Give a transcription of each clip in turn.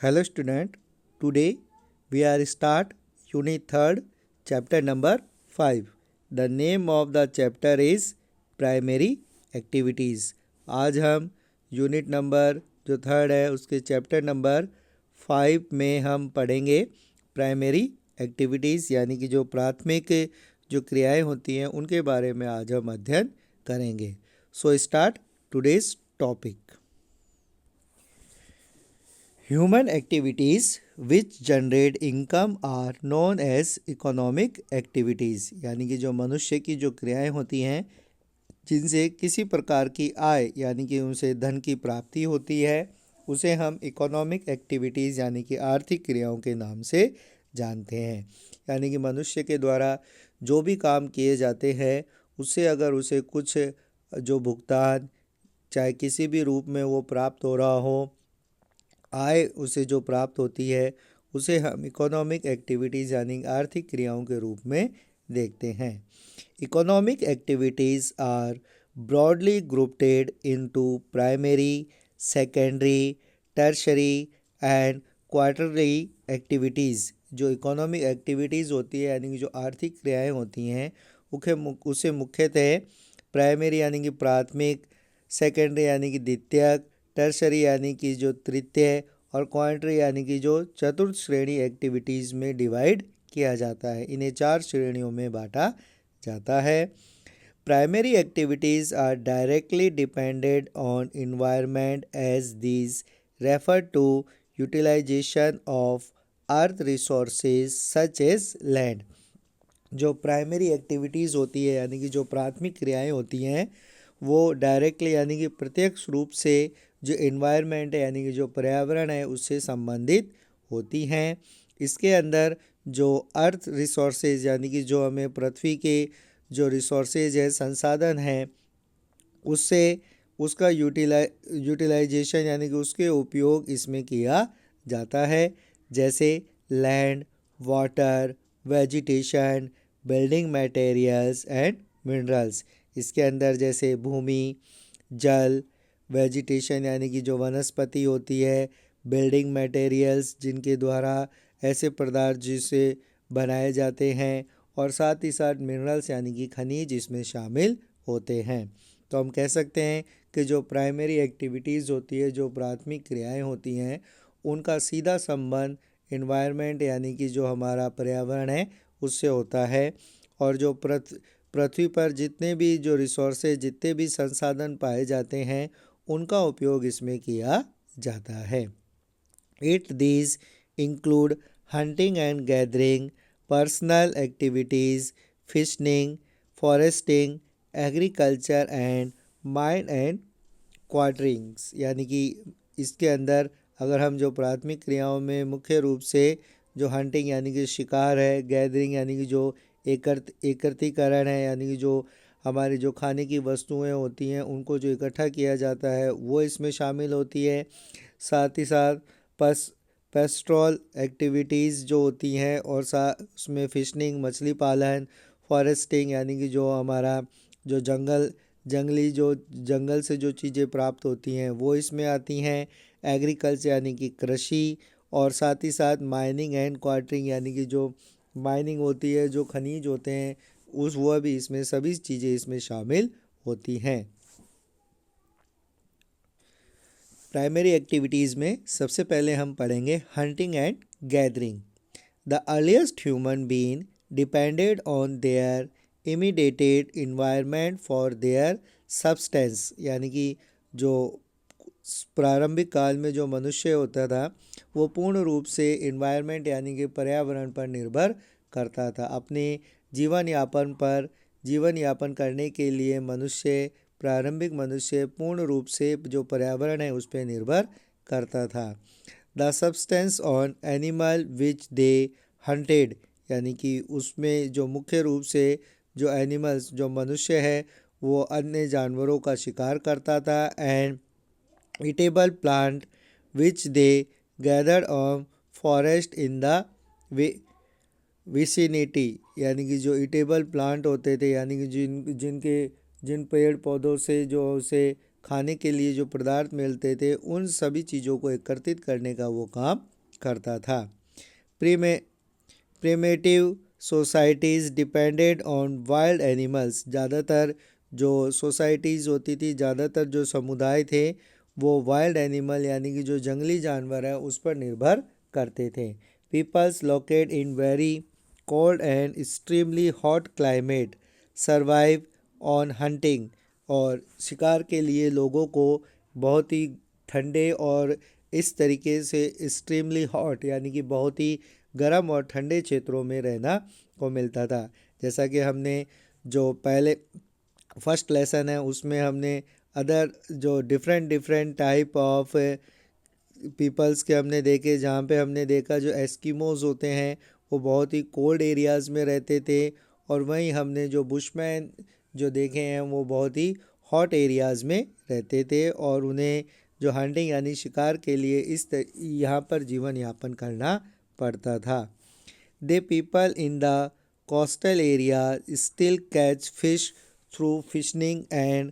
Hello student, today we are start unit 3rd chapter number 5. The name of the chapter is primary activities. आज हम unit number जो third है उसके chapter number 5 में हम पढ़ेंगे प्राइमरी एक्टिविटीज़ यानी कि जो प्राथमिक जो क्रियाएं होती हैं उनके बारे में आज हम अध्ययन करेंगे. So start today's topic. Human activities which generate income are known as economic activities. यानी कि जो मनुष्य की जो क्रियाएं होती हैं जिनसे किसी प्रकार की आय यानी कि उनसे धन की प्राप्ति होती है उसे हम इकोनॉमिक एक्टिविटीज़ यानी कि आर्थिक क्रियाओं के नाम से जानते हैं. यानी कि मनुष्य के द्वारा जो भी काम किए जाते हैं उससे अगर उसे कुछ जो भुगतान चाहे किसी भी रूप में वो प्राप्त हो रहा हो, आय उसे जो प्राप्त होती है उसे हम इकोनॉमिक एक्टिविटीज़ यानी आर्थिक क्रियाओं के रूप में देखते हैं. Economic activities are broadly grouped into primary, secondary, tertiary and quarterly activities. जो इकोनॉमिक एक्टिविटीज़ होती है यानी कि जो आर्थिक क्रियाएं होती हैं उसे मुख्यतः प्राइमरी यानी कि प्राथमिक, सेकेंडरी यानी कि द्वितीयक, टर्शरी यानी कि जो तृतीय और क्वार्टरली यानी कि जो चतुर्थ श्रेणी एक्टिविटीज़ में डिवाइड किया जाता है. इन्हें 4 श्रेणियों में बांटा जाता है. Primary activities are directly depended on environment as these refer to utilization of earth resources such as land. जो प्राइमरी एक्टिविटीज़ होती है यानी कि जो प्राथमिक क्रियाएं होती हैं वो डायरेक्टली यानी कि प्रत्यक्ष रूप से जो एनवायरनमेंट है यानी कि जो पर्यावरण है उससे संबंधित होती हैं. इसके अंदर जो अर्थ रिसोर्सेज यानी कि जो हमें पृथ्वी के जो रिसोर्सेज है संसाधन हैं उससे उसका यूटिलाइजेशन यानी कि उसके उपयोग इसमें किया जाता है. जैसे land, water, vegetation, building materials and minerals. इसके अंदर जैसे भूमि, जल, वेजिटेशन यानी कि जो वनस्पति होती है, बिल्डिंग मटेरियल्स जिनके द्वारा ऐसे पदार्थ जिसे बनाए जाते हैं और साथ ही साथ मिनरल्स यानी कि खनिज इसमें शामिल होते हैं. तो हम कह सकते हैं कि जो प्राइमरी एक्टिविटीज़ होती है, जो प्राथमिक क्रियाएं होती हैं, उनका सीधा संबंध एनवायरनमेंट यानी कि जो हमारा पर्यावरण है उससे होता है. और जो पृथ्वी पर जितने भी जो रिसोर्सेज जितने भी संसाधन पाए जाते हैं उनका उपयोग इसमें किया जाता है. It these include hunting and gathering, personal activities, fishing, foresting, agriculture and mine and quarterings. यानी कि इसके अंदर अगर हम जो प्राथमिक क्रियाओं में मुख्य रूप से जो हंटिंग यानी कि शिकार है, गैदरिंग यानी कि जो एकत्रीकरण है यानी कि जो हमारी जो खाने की वस्तुएं होती हैं उनको जो इकट्ठा किया जाता है वो इसमें शामिल होती है. साथ ही साथ पेस्ट्रोल एक्टिविटीज़ जो होती हैं और उसमें फिशिंग, मछली पालन, फॉरेस्टिंग यानी कि जो हमारा जो जंगल से जो चीज़ें प्राप्त होती हैं वो इसमें आती हैं. एग्रीकल्चर यानी कि कृषि और साथ ही साथ माइनिंग एंड क्वार्टरिंग यानी कि जो माइनिंग होती है, जो खनिज होते हैं वह भी इसमें सभी चीज़ें इसमें शामिल होती हैं. प्राइमरी एक्टिविटीज़ में सबसे पहले हम पढ़ेंगे hunting and gathering. The earliest human being depended on their immediated environment for their substance. यानी कि जो प्रारंभिक काल में जो मनुष्य होता था वो पूर्ण रूप से इन्वायरमेंट यानी कि पर्यावरण पर निर्भर करता था. अपने जीवन यापन करने के लिए प्रारंभिक मनुष्य पूर्ण रूप से जो पर्यावरण है उस पर निर्भर करता था. The substance on animal which they hunted यानी कि उसमें जो मुख्य रूप से जो एनिमल्स जो मनुष्य है वो अन्य जानवरों का शिकार करता था. And eatable plant which they gathered on forest in the vicinity. यानी कि जो ईटेबल प्लांट होते थे यानी कि जिन पेड़ पौधों से जो उसे खाने के लिए जो पदार्थ मिलते थे उन सभी चीज़ों को एकत्रित करने का वो काम करता था। Prime primitive societies depended on wild animals, ज़्यादातर जो सोसाइटीज़ होती थी, ज़्यादातर जो समुदाय थे वो वाइल्ड एनिमल यानी कि जो जंगली जानवर है उस पर निर्भर करते थे। Peoples located in very cold and extremely hot climate survive on hunting, और शिकार के लिए लोगों को बहुत ही ठंडे और इस तरीके से एक्सट्रीमली हॉट यानी कि बहुत ही गर्म और ठंडे क्षेत्रों में रहना को मिलता था। जैसा कि हमने जो पहले फर्स्ट लेसन है उसमें हमने अदर जो different different type of peoples के हमने देखे, जहाँ पे हमने देखा जो एस्किमोज होते हैं वो बहुत ही कोल्ड एरियाज़ में रहते थे, और वहीं हमने जो बुशमैन जो देखे हैं वो बहुत ही हॉट एरियाज़ में रहते थे और उन्हें जो हंटिंग यानी शिकार के लिए यहाँ पर जीवन यापन करना पड़ता था। They people in the coastal area still catch fish through fishing and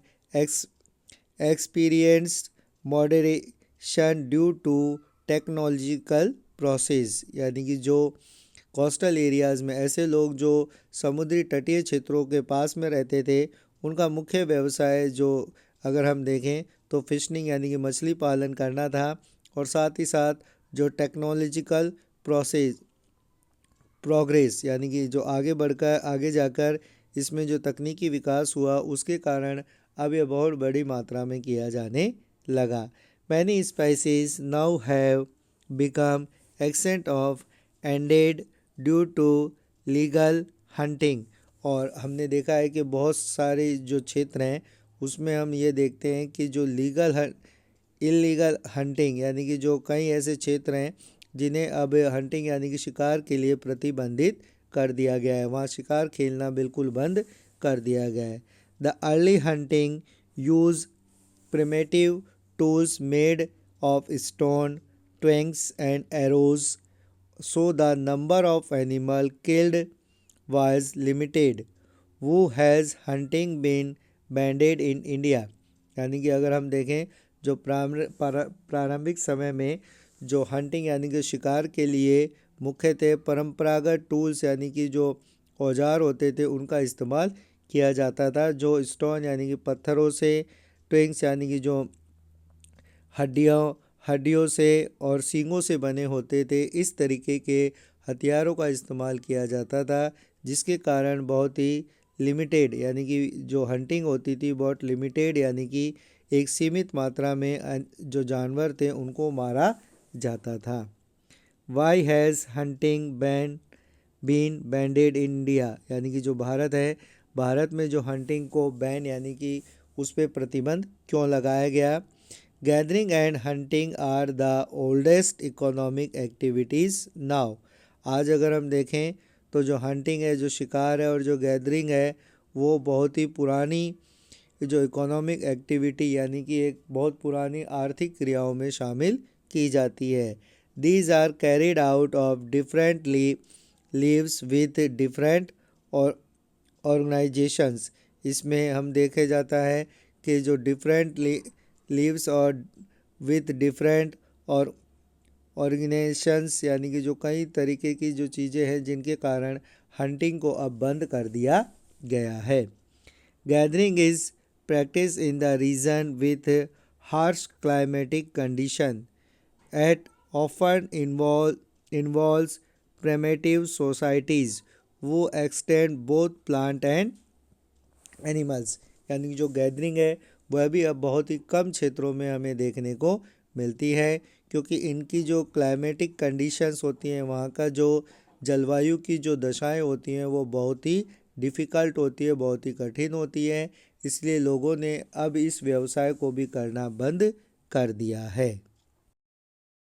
experienced moderation due to technological process, यानी कि जो कोस्टल एरियाज़ में ऐसे लोग जो समुद्री तटीय क्षेत्रों के पास में रहते थे उनका मुख्य व्यवसाय जो अगर हम देखें तो फिशिंग यानी कि मछली पालन करना था, और साथ ही साथ जो टेक्नोलॉजिकल प्रोग्रेस यानी कि जो आगे जाकर इसमें जो तकनीकी विकास हुआ उसके कारण अब यह बहुत बड़ी मात्रा में किया जाने लगा। Many species now have become extinct of ended due to legal hunting, और हमने देखा है कि बहुत सारे जो क्षेत्र हैं उसमें हम ये देखते हैं कि जो इलीगल हंटिंग यानी कि जो कई ऐसे क्षेत्र हैं जिन्हें अब हंटिंग यानी कि शिकार के लिए प्रतिबंधित कर दिया गया है, वहाँ शिकार खेलना बिल्कुल बंद कर दिया गया है। The early hunting use primitive tools made of stone, twigs and arrows, so the number of animal killed was limited. Who has hunting been banned in India? यानी कि अगर हम देखें जो प्रारंभिक समय में जो हंटिंग यानी कि शिकार के लिए मुख्यतः परंपरागत टूल्स यानी कि जो औजार होते थे उनका इस्तेमाल किया जाता था, जो स्टोन यानी कि पत्थरों से, ट्विंग्स यानी कि जो हड्डियों से और सींगों से बने होते थे, इस तरीके के हथियारों का इस्तेमाल किया जाता था, जिसके कारण बहुत ही लिमिटेड यानी कि जो हंटिंग होती थी बहुत लिमिटेड यानी कि एक सीमित मात्रा में जो जानवर थे उनको मारा जाता था। Why has hunting been banned in India, यानी कि जो भारत है, भारत में जो हंटिंग को बैन यानी कि उस पर प्रतिबंध क्यों लगाया गया? Gathering and hunting are the oldest economic activities now. आज अगर हम देखें तो जो हंटिंग है, जो शिकार है और जो गैदरिंग है वो बहुत ही पुरानी जो इकोनॉमिक एक्टिविटी यानी कि एक बहुत पुरानी आर्थिक क्रियाओं में शामिल की जाती है। These are carried out of different leaves with different और ऑर्गेनाइजेशंस। इसमें हम देखे जाता है कि जो डिफरेंट लीव्स और विथ डिफरेंट और ऑर्गेनाइजेशंस यानी कि जो कई तरीके की जो चीज़ें हैं जिनके कारण हंटिंग को अब बंद कर दिया गया है। Gathering is practice in the region with harsh climatic condition at often involves primitive societies who extend both plant and animals. यानी जो गैदरिंग है वह भी अब बहुत ही कम क्षेत्रों में हमें देखने को मिलती है, क्योंकि इनकी जो क्लाइमेटिक कंडीशंस होती हैं, वहाँ का जो जलवायु की जो दशाएं होती हैं वो बहुत ही डिफ़िकल्ट होती है, बहुत ही कठिन होती है। इसलिए लोगों ने अब इस व्यवसाय को भी करना बंद कर दिया है।